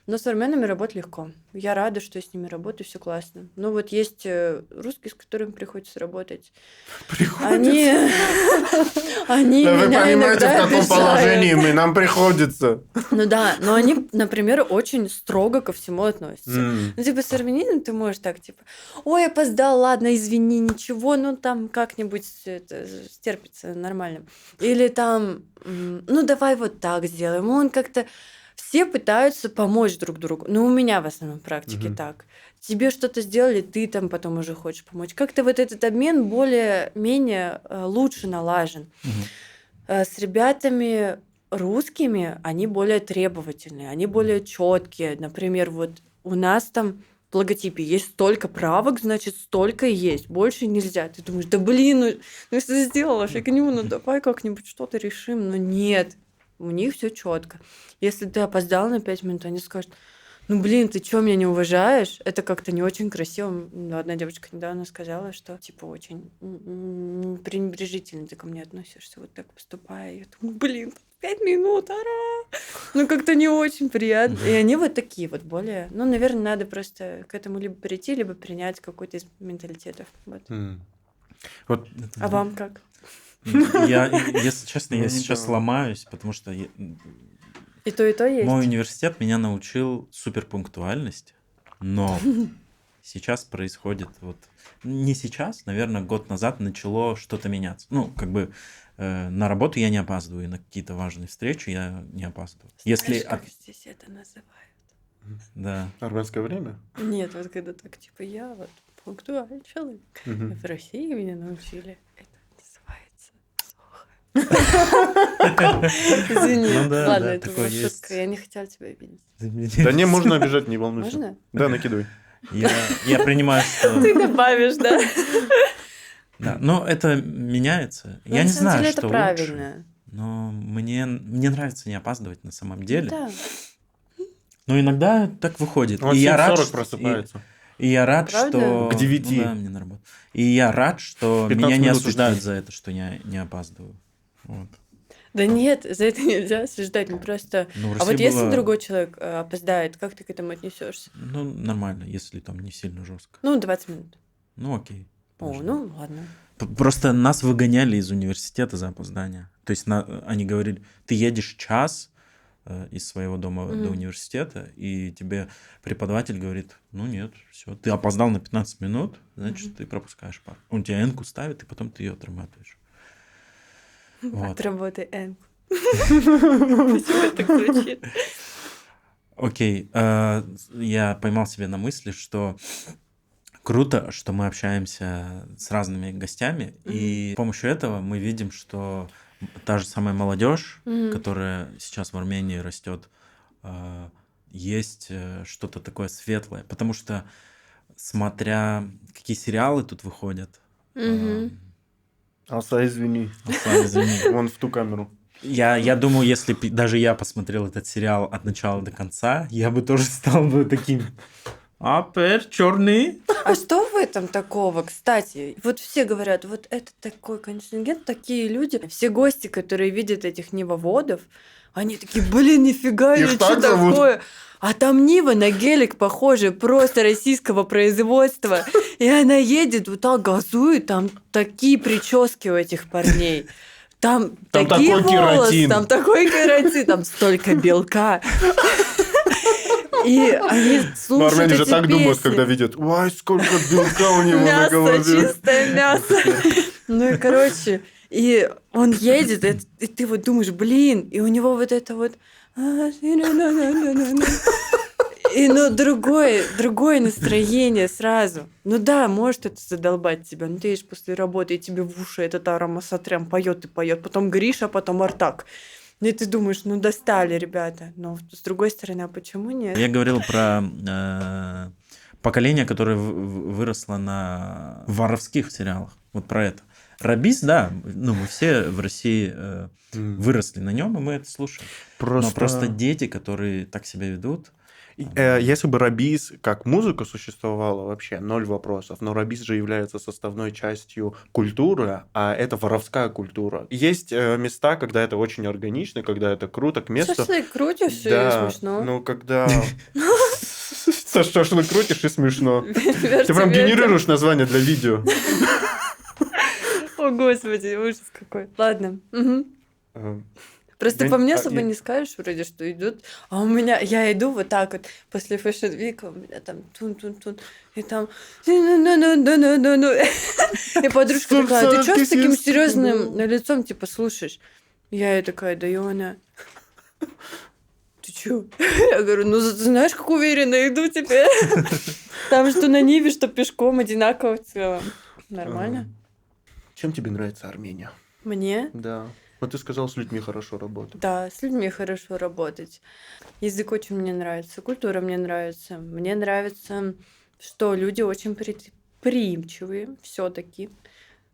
Но с армянами работать легко. Я рада, что я с ними работаю, все классно. Но вот есть русские, с которыми приходится работать. Они они Да вы меня понимаете, в иногда каком положении обижают. нам приходится. Ну да, но они, например, очень строго ко всему относятся. М. Ну, типа, с армянином ты можешь так, типа, ой, опоздал, ладно, извини, ничего, ну, там как-нибудь это стерпится нормально. Или там, ну, давай вот так сделаем. Он как-то... Все пытаются помочь друг другу. Ну, у меня в основном практике Мгм. так. Тебе что-то сделали, ты там потом уже хочешь помочь. Как-то вот этот обмен более-менее лучше налажен. Мгм. С ребятами русскими они более требовательные, они более четкие. Например, вот у нас там в логотипе есть столько правок, значит, столько и есть. Больше нельзя. Ты думаешь, да блин, ну если сделала фигню, ну давай как-нибудь что-то решим. Но нет, у них все четко. Если ты опоздал на 5 минут, они скажут, ну блин, ты чё, меня не уважаешь? Это как-то не очень красиво. Ну, одна девочка недавно сказала, что типа очень пренебрежительно ты ко мне относишься, вот так поступая. Я думаю, блин, 5 минут, ну как-то не очень приятно. И они вот такие вот более... Ну, наверное, надо просто к этому либо перейти, либо принять какой-то из менталитетов. Вот. М. Вот А вам как? Если честно, я Ну, сейчас да. ломаюсь, потому что И то есть? мой университет меня научил суперпунктуальности, но сейчас происходит вот... Не сейчас, наверное, год назад начало что-то меняться. Ну, как бы на работу я не опаздываю, и на какие-то важные встречи я не опаздываю. Если... Знаешь, как здесь это называют? Да. Армянское время? Нет, вот когда так, типа, я вот пунктуальный человек. Мгм. В России меня научили. Это называется сохо. Извини. Ну да, Ладно, да, это такое была шутка. есть. Я не хотела тебя обидеть. Да не, можно обижать, не волнуйся. Можно? Да, накидывай. Я принимаю, что... Ты добавишь, да? Да, но это меняется. Ну, Я на не самом знаю, деле что это лучше, правильно. но мне нравится не опаздывать на самом Ну деле. да. Но иногда так выходит. Он И в я рад, 7:40 что... просыпается. И я рад, Правда? что... К 9. Ну да, мне на работу. И я рад, что 15 меня не минут осуждают идти. за это, что я не опаздываю. Вот. Да нет, за это нельзя осуждать. Ну просто... Ну, в А вот России если было... другой человек опоздает, как ты к этому отнесешься? Ну, нормально, если там не сильно жестко. Ну, 20 минут. Ну, окей. О, подожди. ну ладно. Просто нас выгоняли из университета за опоздание. То есть они говорили, ты едешь час из своего дома до университета, и тебе преподаватель говорит, ну нет, все, ты опоздал на 15 минут, значит, ты пропускаешь пару. Он тебе энку ставит, и потом ты ее отрабатываешь. Вот. Отработай N. Почему это так звучит? Окей, я поймал себя на мысли, что круто, что мы общаемся с разными гостями, и с помощью этого мы видим, что та же самая молодежь, которая сейчас в Армении растет, есть что-то такое светлое. Потому что, смотря какие сериалы тут выходят, Алса, извини. Аслан, извини. Вон в ту камеру. Я думаю, если б даже я посмотрел этот сериал от начала до конца, я бы тоже стал бы таким. Апер, черный. А что в этом такого, кстати? Вот все говорят, вот это такой контингент, такие люди. Все гости, которые видят этих нивоводов, они такие, блин, нифига, Их что так зовут? такое? А там Нива на гелик похожа, просто российского производства. И она едет, вот так газует, там такие прически у этих парней. Там Там такие такой волосы, кератин. там такой кератин, там столько белка. И они Ну, слушают армяне же эти так думают, песни. когда видят, ой, сколько белка у него на Мясо, голове. чистое мясо. Ну и короче, и он едет, и ты вот думаешь, блин, и у него вот это вот... И ну другое настроение сразу. Ну да, может это задолбать тебя. Ну ты едешь после работы, и тебе в уши этот Арам Асатрян поет и поет. Потом Гриша, потом Артак. И ты думаешь, ну достали, ребята. Но с другой стороны, а почему нет? Я говорил про поколение, которое выросло на воровских сериалах. Вот про это. Рабис, да, ну мы все в России выросли на нем, и мы это слушаем. Но просто дети, которые так себя ведут. Если бы Рабис как музыка существовала, вообще ноль вопросов. Но Рабис же является составной частью культуры, а это воровская культура. Есть места, когда это очень органично, когда это круто, к месту. Шашлык крутишь, и Да, смешно. ну когда... Шашлык крутишь и смешно. Ты прям генерируешь название для видео. О, господи, ужас какой. Ладно. Просто по мне особо не скажешь, вроде, что идут. А у меня, я иду вот так вот после Fashion Week, у меня там тун-тун-тун, и там... И подружка такая, ты что с таким серьезным лицом, типа, слушаешь? Я ей такая, да и она... Ты чё? Я говорю, ну ты знаешь, как уверенно иду теперь. Там что на Ниве, что пешком, одинаково в целом. Нормально. Чем тебе нравится Армения? Мне? Да. Вот ты сказал, с людьми хорошо работать. Да, с людьми хорошо работать. Язык очень мне нравится, культура мне нравится. Мне нравится, что люди очень приимчивые все-таки.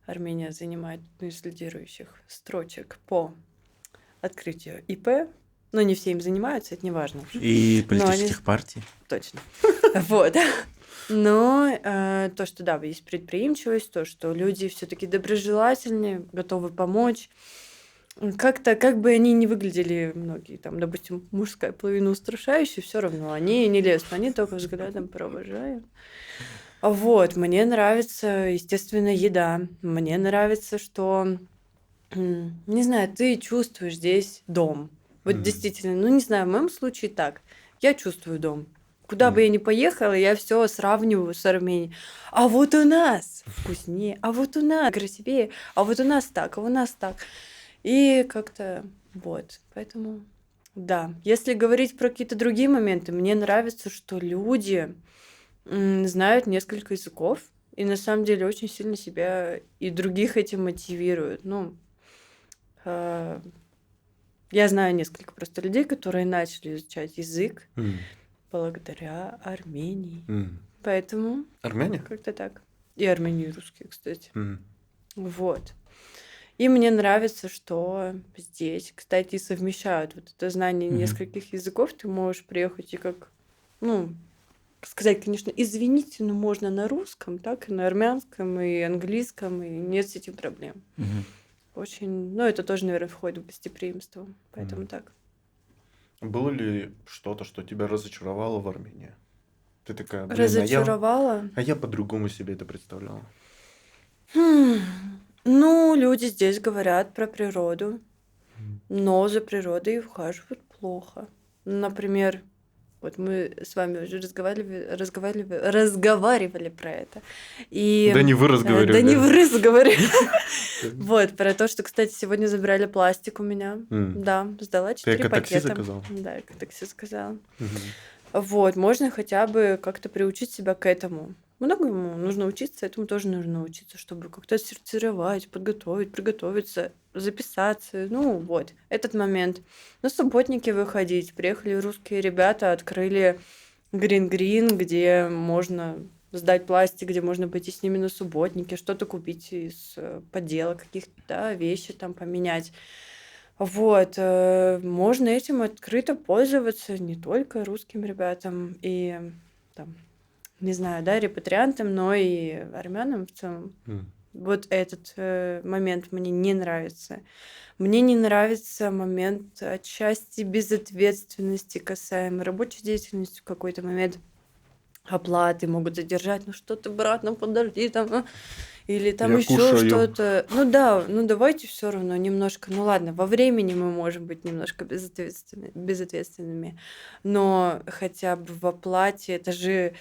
Армения занимает одну из лидирующих строчек по открытию ИП. Но не все им занимаются, это не важно. И политических партий. Точно. Вот. Но то, что да, есть предприимчивость, то, что люди все-таки доброжелательные, готовы помочь. Как-то, как бы они ни выглядели, многие, там, допустим, мужская половина устрашающая, все равно они не лезут, они только взглядом провожают. Вот, мне нравится, естественно, еда. Мне нравится, что, не знаю, ты чувствуешь здесь дом. Вот действительно, ну не знаю, в моем случае так. Я чувствую дом. Куда бы я ни поехала, я все сравниваю с Арменией. А вот у нас вкуснее, а вот у нас красивее, а вот у нас так, а у нас так. И как-то вот, поэтому Да. Если говорить про какие-то другие моменты, мне нравится, что люди знают несколько языков и на самом деле очень сильно себя и других этим мотивируют. Ну, а, я знаю несколько просто людей, которые начали изучать язык М, благодаря Армении. м. Поэтому Армяне? как-то так. И армяне, и русские, кстати. М, Вот. И мне нравится, что здесь, кстати, совмещают вот это знание мгм. нескольких языков. Ты можешь приехать и как, ну, сказать, конечно, извините, но можно на русском, так и на армянском, и английском, и нет с этим проблем. Мгм. Очень, ну, это тоже, наверное, входит в гостеприимство, поэтому М. так. Было ли что-то, что тебя разочаровало в Армении? Ты такая, блин, Разочаровала? а я по-другому себе это представляла. Хм, Ну, люди здесь говорят про природу, М. но за природой ухаживают плохо. Например, вот мы с вами уже разговаривали про это. И Да не вы да не разговаривали. в разговоре. Вот, про то, что, кстати, сегодня забрали пластик у меня. М. Да, сдала Ты 4 эко-такси пакета. заказал? Да, я как такси сказала. Мгм. Вот, можно хотя бы как-то приучить себя к этому. Многому нужно учиться, этому тоже нужно учиться, чтобы как-то сортировать, подготовить, приготовиться, записаться. Ну, вот, этот момент. На субботники выходить. Приехали русские ребята, открыли Green, где можно сдать пластик, где можно пойти с ними на субботники, что-то купить из подделок каких-то, да, вещи там поменять. Вот, можно этим открыто пользоваться не только русским ребятам и там, не знаю, да, репатриантам, но и армянам в целом. М. Вот этот момент мне не нравится. Мне не нравится момент отчасти безответственности касаемо рабочей деятельности в какой-то момент. Оплаты могут задержать, ну что ты, брат, ну подожди, там, или там Я еще кушаю. что-то. Ну да, ну давайте все равно немножко, ну ладно, во времени мы можем быть немножко безответственными, но хотя бы в оплате это же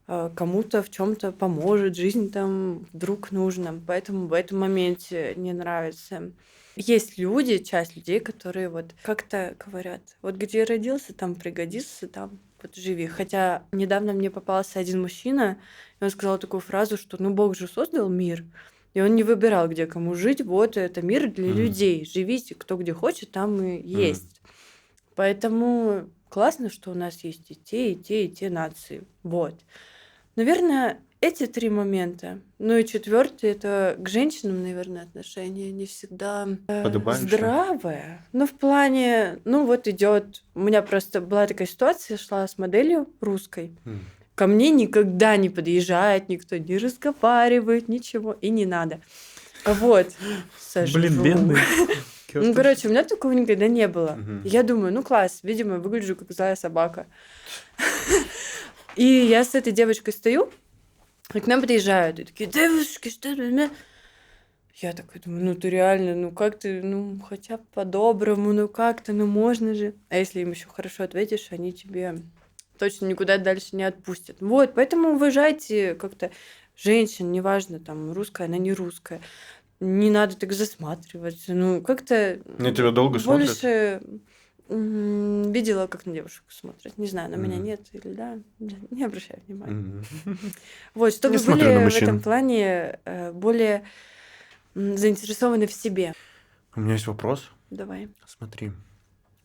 кому-то в чем-то поможет, жизнь там вдруг нужна, поэтому в этом моменте не нравится. Есть люди, часть людей, которые вот как-то говорят, вот где родился, там пригодится, там вот живи. Хотя недавно мне попался один мужчина, и он сказал такую фразу, что ну Бог же создал мир, и он не выбирал, где кому жить. Вот это мир для М. людей. Живите, кто где хочет, там и М. есть. Поэтому классно, что у нас есть и те, и те, и те нации. Вот. Наверное, эти 3 момента. Ну и четвертый это к женщинам, наверное, отношение не всегда Подобающее? здравое. Ну, в плане, ну вот идет. У меня просто была такая ситуация, шла с моделью русской. М. Ко мне никогда не подъезжает, никто не разговаривает, ничего, и не надо. Вот, Блин, сожру. бедный. Ну, короче, у меня такого никогда не было. Мгм. Я думаю, ну класс, видимо, выгляжу как злая собака. И я с этой девочкой стою, и к нам подъезжают, и такие, девушки, что это? Я такая думаю, ну ты реально, ну как ты, ну хотя бы по-доброму, ну как-то, ну можно же. А если им еще хорошо ответишь, они тебе точно никуда дальше не отпустят. Вот, поэтому уважайте как-то женщин, неважно, там, русская, она не русская. Не надо так засматриваться. Ну, как-то На тебя долго смотрят? больше видела, как на девушек смотрят. Не знаю, на меня Мгм. нет или да. Не обращаю внимания. Мгм. Вот, чтобы Не смотрю на были в этом мужчин. плане более заинтересованы в себе. У меня есть вопрос. Давай. Смотри,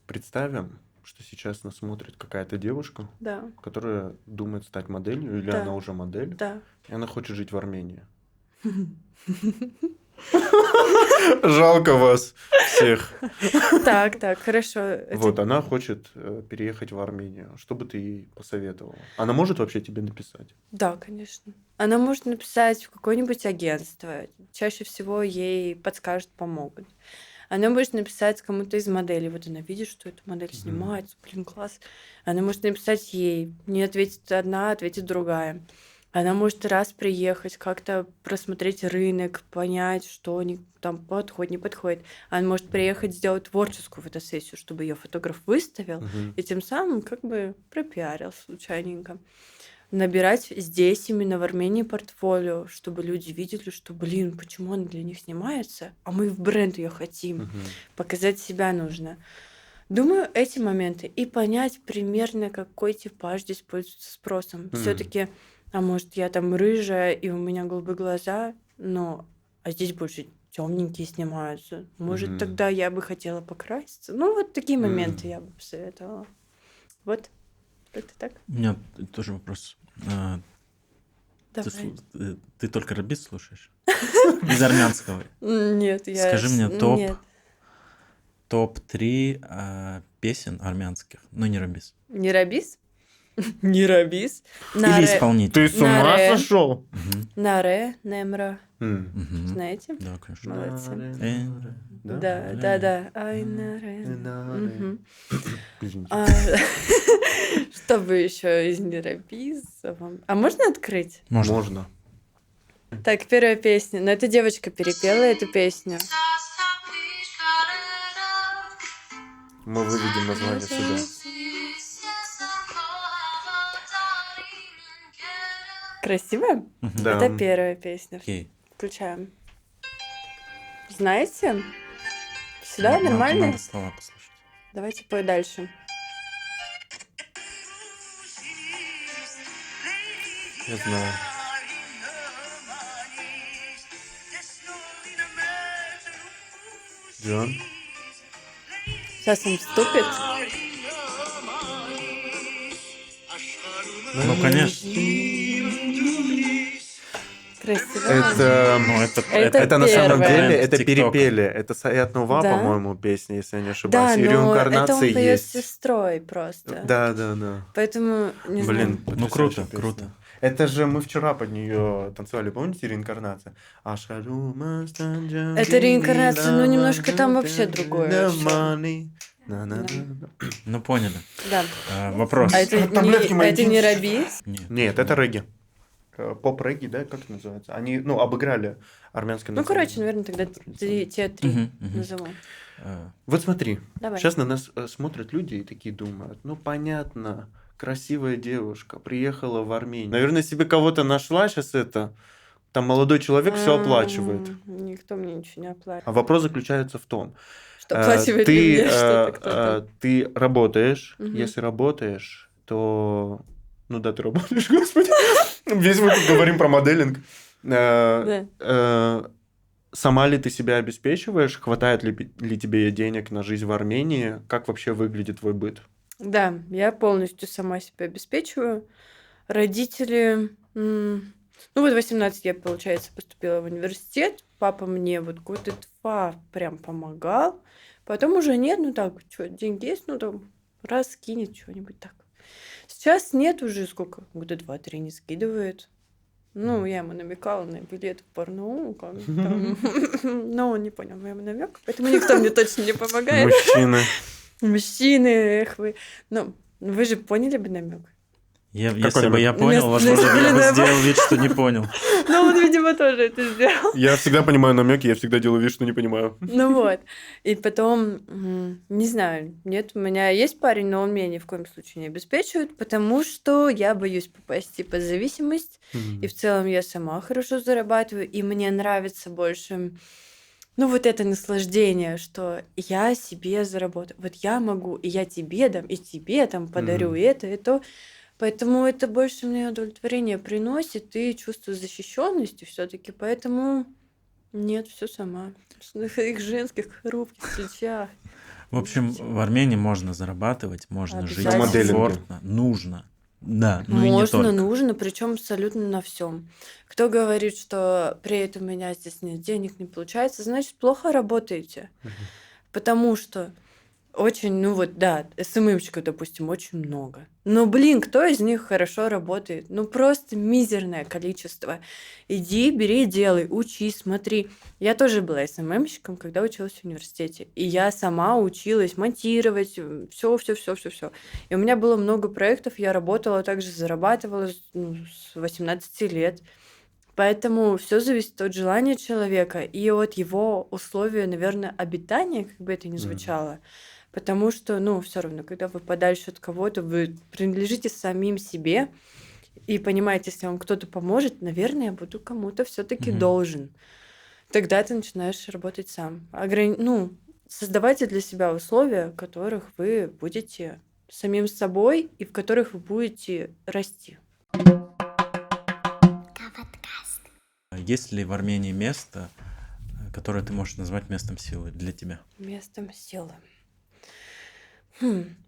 представим, что сейчас нас смотрит какая-то девушка, Да, которая думает стать моделью, или она да, уже модель, да. и она хочет жить в Армении. Жалко вас всех. Так, хорошо. Вот, она хочет переехать в Армению. Что бы ты ей посоветовала? Она может вообще тебе написать? Да, конечно. Она может написать в какое-нибудь агентство. Чаще всего ей подскажут, помогут. Она может написать кому-то из моделей. Вот она видит, что эта модель Мгм. снимается. Блин, класс. Она может написать ей. Не ответит одна, ответит другая. Она может раз приехать, как-то просмотреть рынок, понять, что там подходит, не подходит. Она может приехать сделать творческую фотосессию, чтобы ее фотограф выставил, Мгм. и тем самым как бы пропиарил случайненько. Набирать здесь, именно в Армении, портфолио, чтобы люди видели, что, блин, почему она для них снимается, а мы в бренд ее хотим. Мгм. Показать себя нужно. Думаю, эти моменты. И понять примерно, какой типаж здесь пользуется спросом. Все-таки, а может, я там рыжая, и у меня голубые глаза, но а здесь больше темненькие снимаются. Может, тогда я бы хотела покраситься. Ну, вот такие моменты я бы посоветовала. Вот, как-то так. У меня тоже вопрос. Давай. Ты только рэббит слушаешь? Из армянского. Нет, я... Скажи мне Нет. топ-3 песен армянских, но не рэббис. Не Рабис? Не Рабис. Или исполнитель. Ты с ума Наре. сошел? Наре, Немра. Мгм. Знаете? Да, конечно. Молодцы. Эмре. Да. Ай, Наре. Мгм. Извините. Что бы еще из Нерабиса вам? А можно открыть? Можно. Так, первая песня. Но эта девочка перепела эту песню. Мы выведем название сюда. Красиво? Да. Это первая песня. Окей. Включаем. Знаете? Сюда Надо- нормально? Надо слова послушать. Давайте пой дальше. Я знаю. Джон? Сейчас он вступит. Ну, конечно. Красиво. Это, Ну, Это на самом первое. деле, это ТикТока. перепели. Это Саят Нува, Да? по-моему, песня, если я не Да, ошибаюсь. И но это он реинкарнация поет с есть. сестрой просто. Да. Поэтому, не Блин, знаю. Ну, круто, потрясающая песня. круто. Это же мы вчера под нее танцевали, помните, реинкарнация? Это реинкарнация, ну, немножко там вообще другое всё. Ну, поняли. Да. Вопрос. А это Таблетки мои не единственные. Рабис? Нет. Нет, это регги. Поп-регги, да, как это называется? Они, обыграли армянское Ну, национальное. короче, наверное, тогда те три Мгм, мгм. назову. Вот смотри, Давай. сейчас на нас смотрят люди и такие думают, ну, понятно, красивая девушка приехала в Армению. Наверное, себе кого-то нашла сейчас это. Там молодой человек все оплачивает. Никто мне ничего не оплачивает. А вопрос заключается в том, Что оплачивает ли ты, мне что-то кто-то. ты работаешь, Мгм. если работаешь, то... Ну да, ты работаешь, господи. Весь выпуск говорим про моделинг. Сама ли ты себя обеспечиваешь? Хватает ли тебе денег на жизнь в Армении? Как вообще выглядит твой быт? Да, я полностью сама себя обеспечиваю. Родители... Ну вот в 18 я, получается, поступила в университет. Папа мне вот года 2 прям помогал. Потом уже нет, ну так, что, деньги есть, ну там раз скинет что-нибудь так. Сейчас нет уже, сколько, года 2-3 не скидывает. Ну, я ему намекала на билет в порно, как там. Но он не понял моего намека, поэтому никто мне точно не помогает. Мужчины. Мужчины, эх вы. Ну, вы же поняли бы намек. Если бы намек? я понял, Вместо возможно, я бы Блина, сделал вид, что не понял. Ну, он, видимо, тоже это сделал. Я всегда понимаю намеки, я всегда делаю вид, что не понимаю. Ну вот. И потом, не знаю, нет, у меня есть парень, но он меня ни в коем случае не обеспечивает, потому что я боюсь попасть под зависимость. И в целом я сама хорошо зарабатываю, и мне нравится больше, ну, вот это наслаждение, что я себе заработаю. Вот я могу, и я тебе дам, и тебе там подарю, и это, и то. Поэтому это больше мне удовлетворение приносит и чувство защищенности все-таки. Поэтому нет, все сама. На своих женских хрупких плечах. В общем, в Армении можно зарабатывать, можно жить Обязательно. На моделинге. комфортно, нужно. Да, ну и не Можно, только. нужно, причем абсолютно на всем. Кто говорит, что при этом у меня здесь нет денег, не получается, значит, плохо работаете. Потому что очень, ну вот, да, СММщиков, допустим, очень много. Но, блин, кто из них хорошо работает? Ну, просто мизерное количество. Иди, бери, делай, учись, смотри. Я тоже была СММщиком, когда училась в университете. И я сама училась монтировать, все. И у меня было много проектов, я работала, также зарабатывала с 18 лет. Поэтому все зависит от желания человека и от его условия, наверное, обитания, как бы это ни звучало. Потому что, ну, все равно, когда вы подальше от кого-то, вы принадлежите самим себе и понимаете, если вам кто-то поможет, наверное, я буду кому-то все-таки должен. Тогда ты начинаешь работать сам. Ну, создавайте для себя условия, в которых вы будете самим собой и в которых вы будете расти. Есть ли в Армении место, которое ты можешь назвать местом силы для тебя? Местом силы.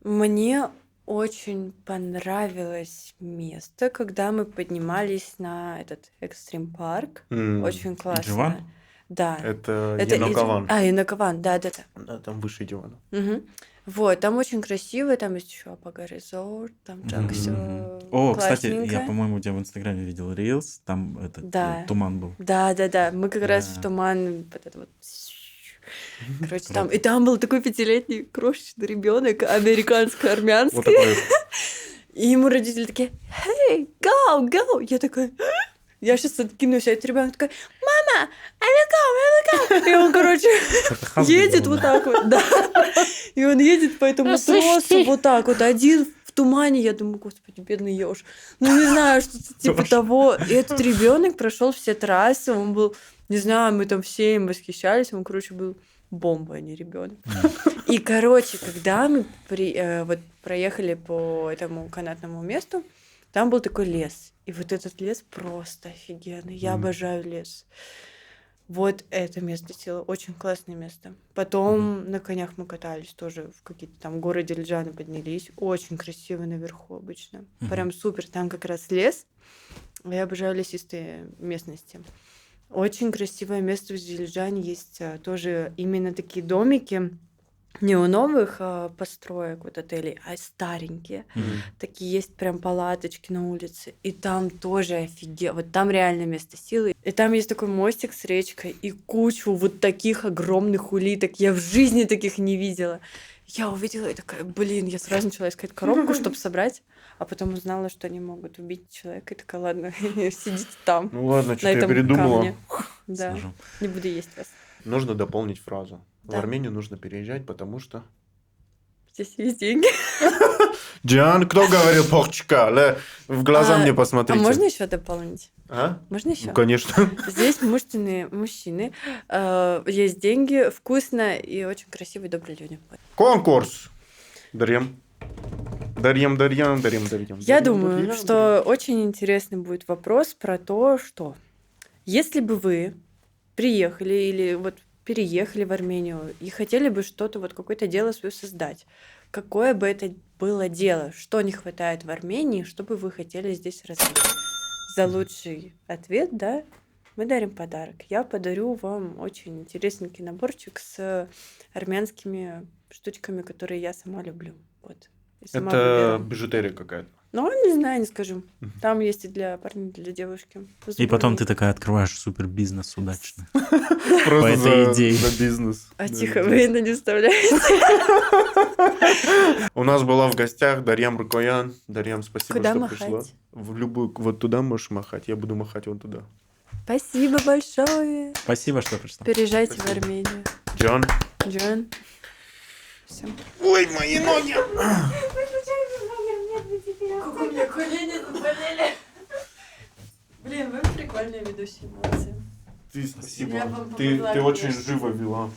Мне очень понравилось место, когда мы поднимались на этот экстрим-парк. Очень классно. Идживан? Да. Это Это Янукован. Янукован, да. Да, там выше дивана. Мгм. Вот, там очень красиво, там есть еще Апага Резорт, там так Мгм. все О, кстати, я, классненько. по-моему, у тебя в Инстаграме видел рилс, там этот Да. туман был. Да. Мы как раз в Да. туман вот это вот. Короче, там. И там был такой 5-летний крошечный ребенок, Вот американско-армянский. такой. И ему родители такие: «Hey, go!» Я такая: я сейчас откинусь, а этот ребенок такой: «Мама, I will go!» И он, короче, Это Хазби едет был, вот да. так вот, да. И он едет по этому тросу вот так вот, один в тумане. Я думаю, господи, бедный еж. Ну, не знаю, что-то типа Тоже. того. И этот ребенок прошел все трассы, он был, не знаю, мы там все им восхищались, он, короче, был бомба, а не ребенок. И, короче, когда мы вот проехали по этому канатному месту, там был такой лес. И вот этот лес просто офигенный. Я обожаю лес. Вот это место силы. Очень классное место. Потом на конях мы катались тоже в какие-то там горы Дилиджаны поднялись. Очень красиво наверху обычно. Прям супер. Там как раз лес. Я обожаю лесистые местности. Очень красивое место в Дилиджане. Есть тоже именно такие домики. Не у новых построек, вот отелей, а старенькие. Такие есть прям палаточки на улице. И там тоже офигенно. Вот там реально место силы. И там есть такой мостик с речкой и кучу вот таких огромных улиток. Я в жизни таких не видела. Я увидела и такая: блин, я сразу начала искать коробку, чтобы собрать. А потом узнала, что они могут убить человека. И такая: ладно, сидите там, Ну ладно, на что-то я этом передумала. камне. Да, Сложно. не буду есть вас. Нужно дополнить фразу. В Да. Армению нужно переезжать, потому что... Здесь есть деньги. Диан, кто говорил порчка? В глаза мне А посмотрите. можно еще дополнить? А? Можно Ну, еще? конечно. Здесь мужчины, есть деньги, вкусно и очень красивые, добрые люди. Конкурс. Дарьям. Я думаю, что очень интересный будет вопрос про то, что если бы вы приехали или вот переехали в Армению и хотели бы что-то, вот какое-то дело свое создать, какое бы это было дело, что не хватает в Армении, что бы вы хотели здесь развить? За лучший ответ, да, мы дарим подарок. Я подарю вам очень интересненький наборчик с армянскими штучками, которые я сама люблю. Вот. И сама Это выбираю. бижутерия какая-то. Ну, не знаю, не скажу. Там есть и для парня, и для девушки. И потом ты такая открываешь супер бизнес удачно. Просто этой идее. за бизнес. А Да. тихо, вы это не вставляете. У нас была в гостях Дарьям Рукоян. Дарьям, спасибо, Куда что махать? пришла. В любую, вот туда можешь махать. Я буду махать вон туда. Спасибо большое. Спасибо, что пришла. Переезжайте в Спасибо. Армению. Джон. Джон. Все. Ой, мои ноги. Как у меня колени заболели. Блин, вы прикольные ведущие, молодцы. Ты спасибо. Я вам Ты помогла, очень конечно. живо вела.